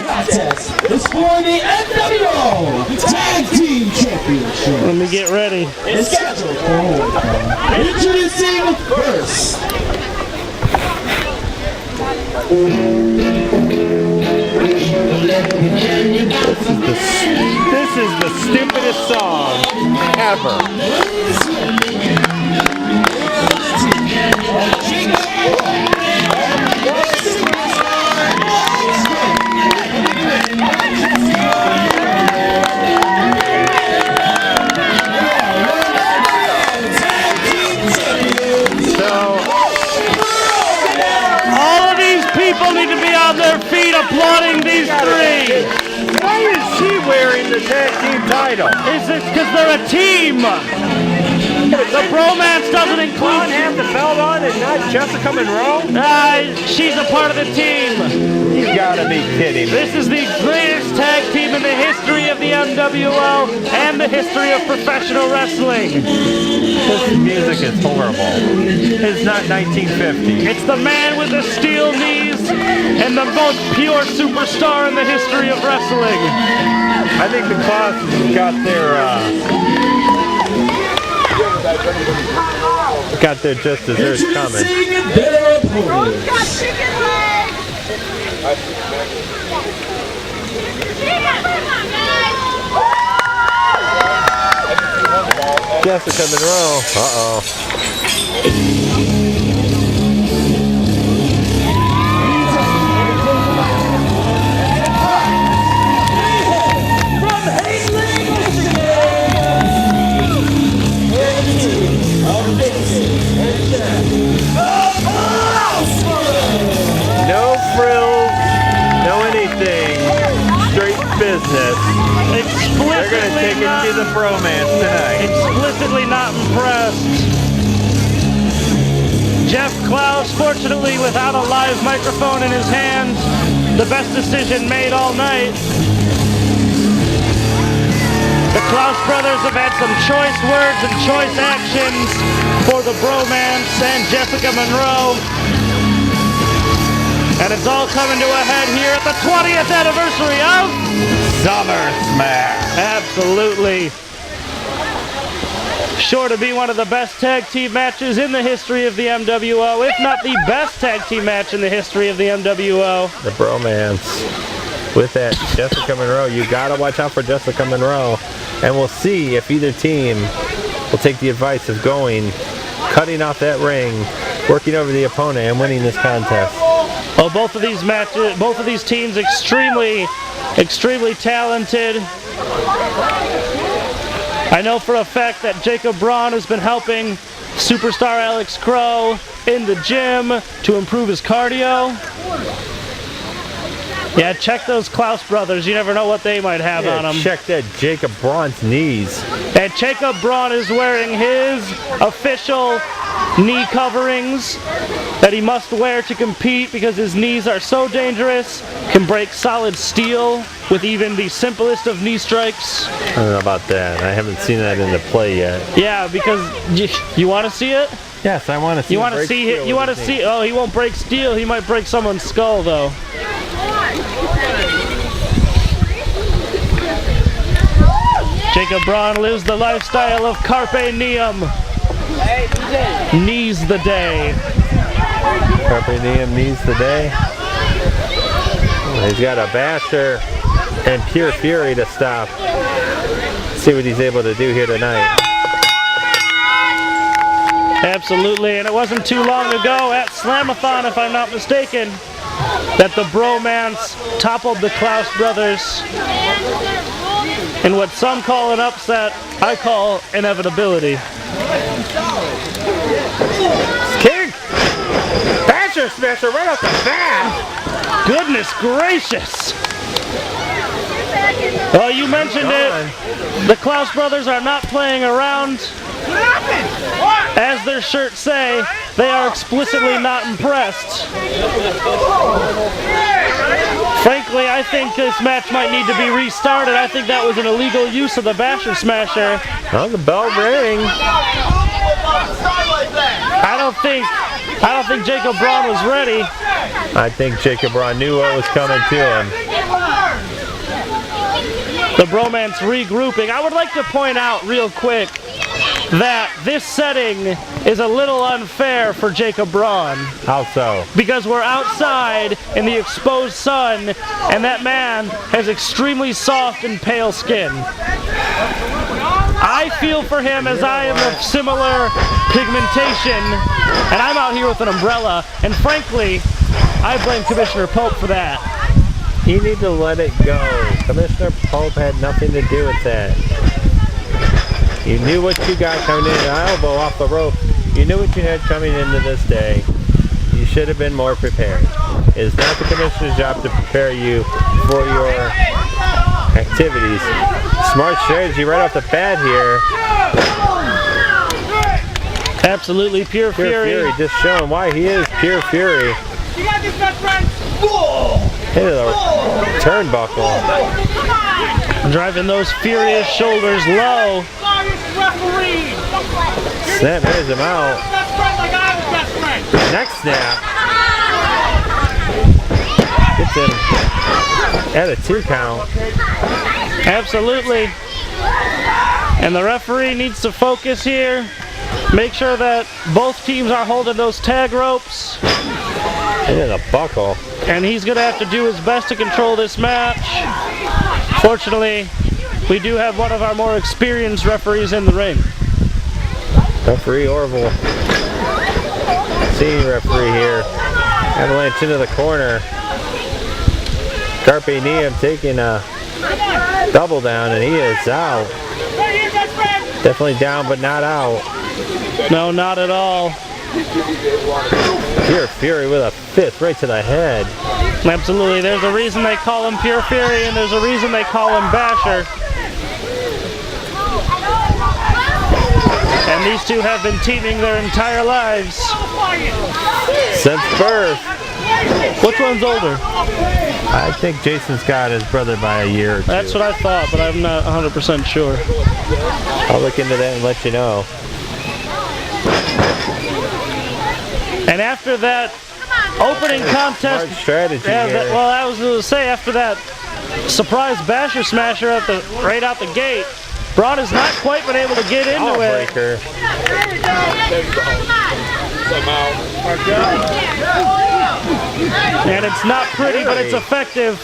contest is for the MWO Tag Team Championships. Let me get ready. It's scheduled for one. Introducing first. This is the stupidest song ever. People need to be on their feet applauding these three. Why is she wearing the tag team title? Is it because they're a team? The Bromance doesn't include... have the belt on and not Jessica Monroe? She's a part of the team. You gotta be kidding me. This is the greatest tag team in the history of the MWO and the history of professional wrestling. This music is horrible. It's not 1950. It's the man with the steel knees and the most pure superstar in the history of wrestling. I think the Clouse got their just desserts coming. Who's got chicken legs? Jessica Monroe. Uh-oh. No frills, no anything, straight business. They're going to take it to the Bromance tonight. Explicitly not impressed. Jeff Clouse, fortunately without a live microphone in his hand, the best decision made all night. The Clouse Brothers have had some choice words and choice actions for the Bromance and Jessica Monroe. And it's all coming to a head here at the 20th anniversary of Summer Smash. Absolutely. Sure to be one of the best tag team matches in the history of the MWO, if not the best tag team match in the history of the MWO. The Bromance. With that, Jessica Monroe, you gotta watch out for Jessica Monroe. And we'll see if either team will take the advice of cutting off that ring, working over the opponent, and winning this contest. Well, both of these teams extremely talented. I know for a fact that Jacob Braun has been helping superstar Alex Crow in the gym to improve his cardio. Yeah, check those Clouse Brothers. You never know what they might have on them. Check that Jacob Braun's knees. And Jacob Braun is wearing his official knee coverings that he must wear to compete because his knees are so dangerous, can break solid steel with even the simplest of knee strikes. I don't know about that. I haven't seen that in the play yet. Yeah, because you want to see it? Yes, I want to see. You want to see it? You want to see? Oh, he won't break steel. He might break someone's skull, though. Jacob Braun lives the lifestyle of Carpe Diem. Knees the day. Carpe Diem knees the day. He's got a Basher and Pure Fury to stop. See what he's able to do here tonight. Absolutely, and it wasn't too long ago at Slamathon, if I'm not mistaken, that the Bromance toppled the Clouse Brothers in what some call an upset, I call inevitability. Kick! Basher smasher right off the bat! Goodness gracious! Oh, you mentioned it. The Clouse Brothers are not playing around. As their shirts say, they are explicitly not impressed. Frankly, I think this match might need to be restarted. I think that was an illegal use of the Basher Smasher. Oh, the bell rang. I don't think Jacob Braun was ready. I think Jacob Braun knew what was coming to him. The Bromance regrouping. I would like to point out real quick that this setting is a little unfair for Jacob Braun. How so? Because we're outside in the exposed sun, and that man has extremely soft and pale skin. I feel for him as I am of similar pigmentation, and I'm out here with an umbrella, and frankly, I blame Commissioner Pope for that. You need to let it go. Commissioner Pope had nothing to do with that. You knew what you got coming in, an elbow off the rope. You knew what you had coming into this day. You should have been more prepared. It is not the commissioner's job to prepare you for your activities. Smart strategy right off the bat here. Absolutely, Pure Fury. Just showing why he is Pure Fury. Hit the turnbuckle. Driving those furious shoulders low. Snap heads him out. Next snap. Gets him at a 2 count. Absolutely. And the referee needs to focus here. Make sure that both teams are holding those tag ropes. And a buckle. And he's going to have to do his best to control this match. Fortunately, we do have one of our more experienced referees in the ring. Referee Orville. Senior referee here. Avalanche into the corner. Carpe Diem taking a double down, and he is out. Definitely down, but not out. No, not at all. Pure Fury with a fist right to the head. Absolutely. There's a reason they call him Pure Fury, and there's a reason they call him Basher. And these two have been teaming their entire lives. Since birth. Which one's older? I think Jason Scott is brother by a year or 2. That's what I thought, but I'm not 100% sure. I'll look into that and let you know. And after that opening contest, Smart strategy here. well, I was going to say after that surprise Basher Smasher right out the gate, Braun has not quite been able to get into it. And it's not pretty, but it's effective.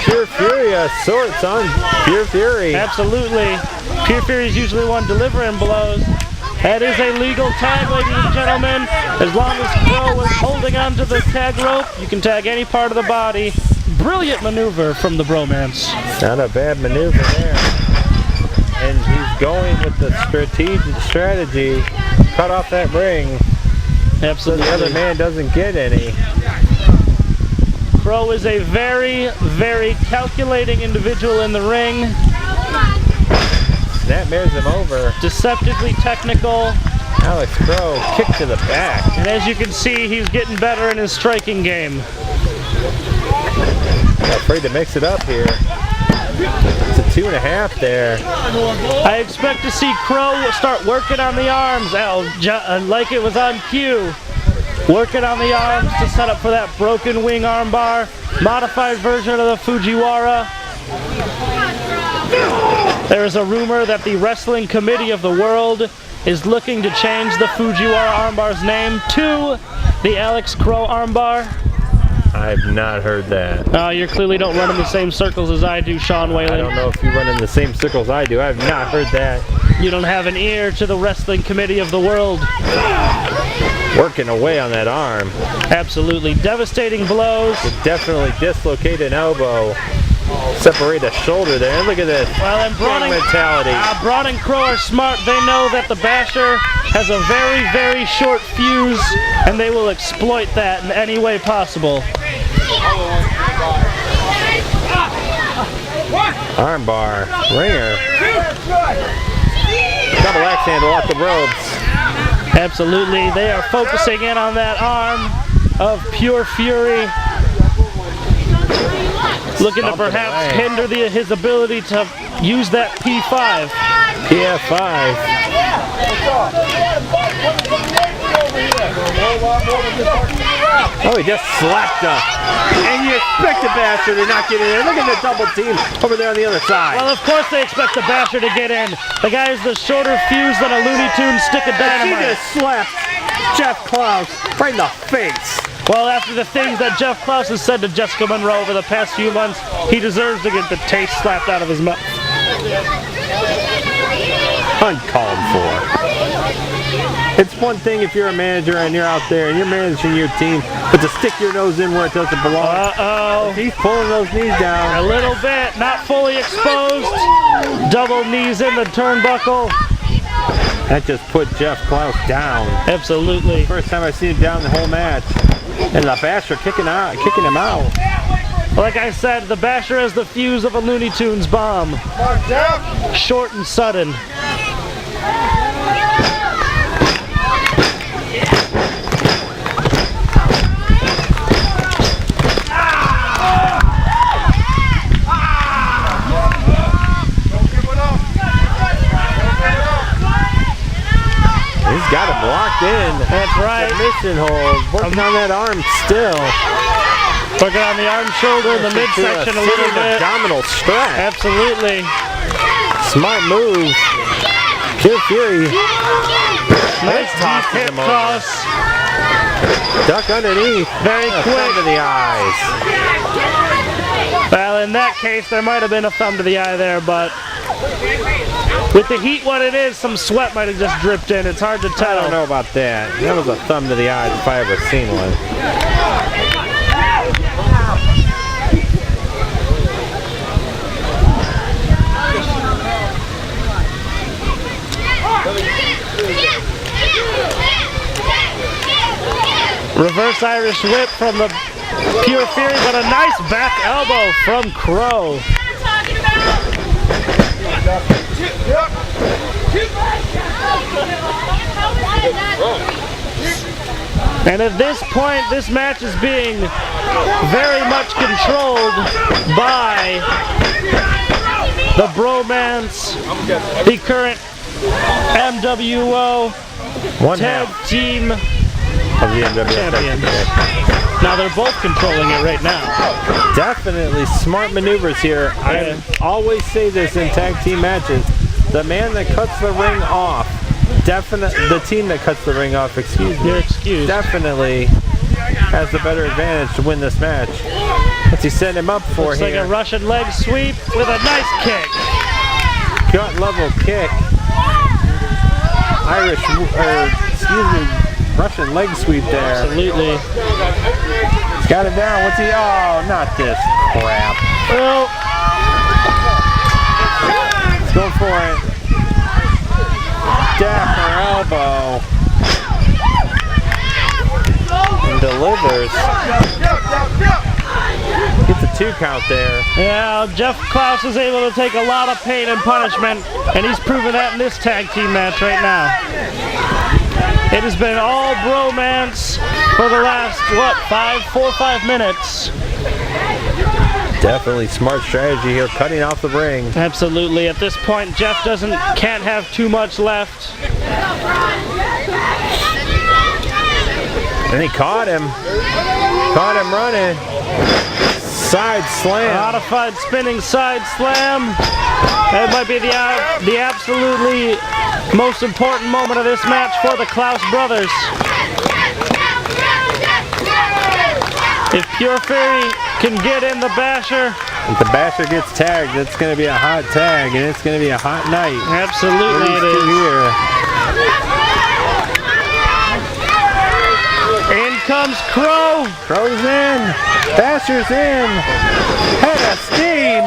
Pure Fury sorts on Pure Fury. Absolutely. Pure Fury is usually one delivering blows. That is a legal tag, ladies and gentlemen. As long as Crow is holding onto the tag rope, you can tag any part of the body. Brilliant maneuver from the Bromance. Not a bad maneuver there. And he's going with the strategy. Cut off that ring. Absolutely. So the other man doesn't get any. Crow is a very, very calculating individual in the ring. Snapmares him over. Deceptively technical. Alex Crow kick to the back. And as you can see, he's getting better in his striking game. Not afraid to mix it up here. It's a 2.5 there. I expect to see Crow start working on the arms, like it was on cue. Working on the arms to set up for that broken wing armbar. Modified version of the Fujiwara. There is a rumor that the Wrestling Committee of the World is looking to change the Fujiwara armbar's name to the Alex Crow armbar. I've not heard that. You clearly don't run in the same circles as I do, Shawn Whalen. I don't know if you run in the same circles I do. I have not heard that. You don't have an ear to the Wrestling Committee of the World. Working away on that arm. Absolutely devastating blows. Could definitely dislocate an elbow. Separate a shoulder there. And look at this. Well, and Braun mentality. Braun and Crow are smart. They know that the Basher has a very, very short fuse, and they will exploit that in any way possible. Armbar. Ringer. Double axe handle off the ropes. Absolutely. They are focusing in on that arm of Pure Fury. Looking to perhaps hinder his ability to use that P5. PF5. Oh, he just slapped him. And you expect the Basher to not get in there. Look at the double team over there on the other side. Well, of course they expect the Basher to get in. The guy is the shorter fuse than a Looney Tunes stick of He dynamite. just slapped Jeff Clouse right in the face. Well, after the things that Jeff Clouse has said to Jessica Monroe over the past few months, he deserves to get the taste slapped out of his mouth. Uncalled for. It's one thing if you're a manager and you're out there and you're managing your team, but to stick your nose in where it doesn't belong. Uh-oh. He's pulling those knees down. A little bit, not fully exposed. Double knees in the turnbuckle. That just put Jeff Clouse down. Absolutely. First time I've seen him down the whole match. And the Basher kicking him out. Like I said, the Basher has the fuse of a Looney Tunes bomb. Short and sudden. He's got him locked in. That's right. Submission hold. Working on that arm still. Working on the arm, shoulder, and the midsection a little bit. Abdominal stretch. Absolutely. Smart move. Pure Fury. Nice deep hip toss. Duck underneath. Very quick. To the eyes. Well, in that case, there might have been a thumb to the eye there, but with the heat what it is, some sweat might have just dripped in. It's hard to tell. I don't know about that. That was a thumb to the eyes if I ever seen one. Reverse Irish whip from the Pure Fury, but a nice back elbow from Crow. And at this point, this match is being very much controlled by the Bromance, the current MWO Tag Team Champions. Now they're both controlling it right now. Definitely smart maneuvers here. I always say this in tag team matches. The man that cuts the ring off, the team that cuts the ring off, You're excused. definitely has the better advantage to win this match. What's he setting him up for Looks here? like a Russian leg sweep with a nice kick. Gut level kick. Russian leg sweep there. Absolutely. He's got it down. What's he? Oh, not this crap. Well, He's going for it. Dapper elbow. And delivers. Gets a 2 count there. yeah, Jeff Clouse is able to take a lot of pain and punishment, and he's proven that in this tag team match right now. It has been all Bromance for the last, 4 or 5 minutes. Definitely smart strategy here, cutting off the ring. Absolutely. At this point, Jeff can't have too much left. And he caught him. Caught him running. Side slam. Modified spinning side slam. That might be the absolutely most important moment of this match for the Clouse Brothers. If Pure Fury can get in the Basher. If the Basher gets tagged, it's going to be a hot tag, and it's going to be a hot night. Absolutely it is. Here. In comes Crow. Crow's in. Basher's in. Head of steam.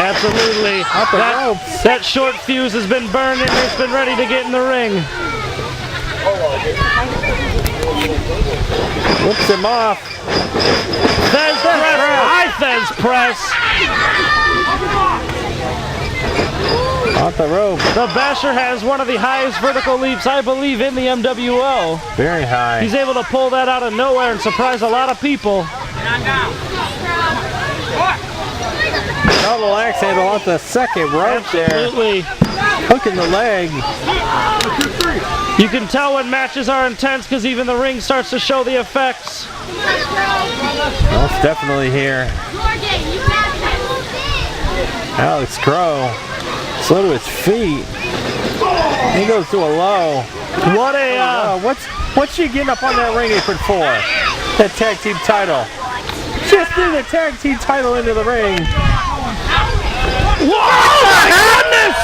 Absolutely. Up the ropes. That short fuse has been burned and it's been ready to get in the ring. Whips him off. Fez press. High Fez press. Off the rope. The Basher has one of the highest vertical leaps, I believe, in the MWO. Very high. He's able to pull that out of nowhere and surprise a lot of people. Double axe handle off the second rope there. Absolutely. Hooking the leg. You can tell when matches are intense because even the ring starts to show the effects. Well, it's definitely here. Alex Crow, slow to his feet. He goes to a low. What a what's she getting up on that ring apron for? That tag team title. Just threw the tag team title into the ring. Whoa, my goodness!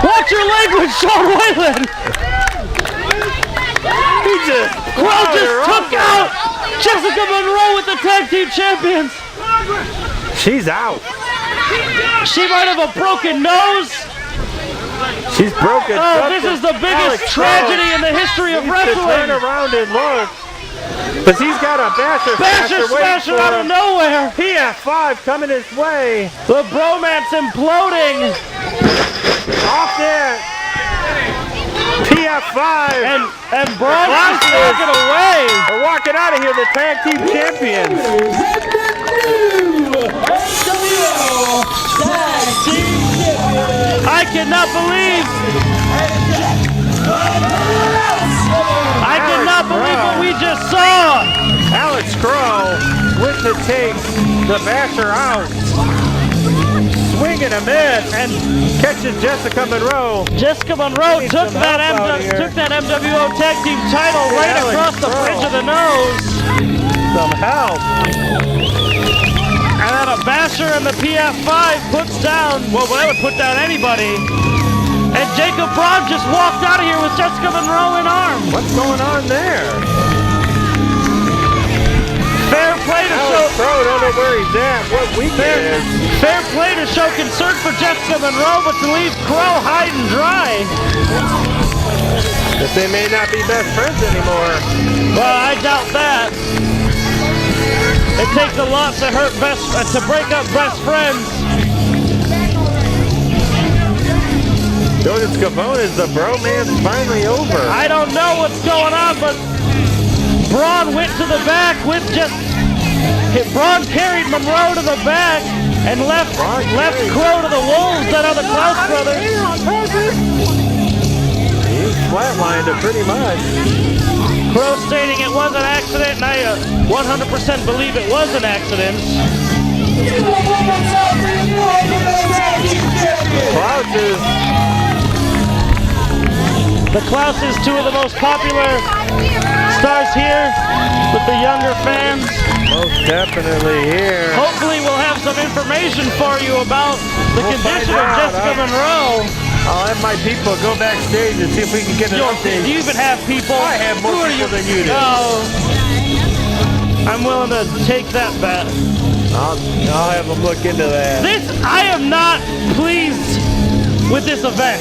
Watch your language, Shawn Whalen. He just Crow just took out Jessica Monroe with the tag team champions. She's out. She might have a broken nose. She's broken. Oh, this is the biggest tragedy in the history of wrestling. Turn around and look. Because he's got a basher smasher out of nowhere. PF5 coming his way. The Bromance imploding. Off there. PF5. And Braun just walking away. They're walking out of here, the tag team champions. I cannot believe what we just saw. Alex Crow with the take the basher out. Swing and a miss and catches Jessica Monroe. Jessica Monroe took that MWO Tag Team title right across the bridge of the nose. Some help. And then a basher and the PF5 puts down, well, that would put down anybody. And Jacob Braun just walked out of here with Jessica Monroe in arms. What's going on there? Fair play to show. Crow, don't know where he's at. What weekend is? Fair play to show concern for Jessica Monroe, but to leave Crow high and dry. If they may not be best friends anymore. Well, I doubt that. It takes a lot to to break up best friends. Jordan Scavone, is the bromance finally over? I don't know what's going on, but Braun went to the back with Braun carried Monroe to the back and left Crow to the wolves that are the Clouse Brothers. He's flatlined it pretty much. Crow stating it was an accident, and I 100% believe it was an accident. The Clouses, two of the most popular stars here with the younger fans. Most definitely here. Hopefully we'll have some information for you about the condition of Jessica Monroe. I'll have my people go backstage and see if we can get an update. Do you even have people? I have more people than you do. Oh, I'm willing to take that bet. I'll have them look into that. I am not pleased with this event.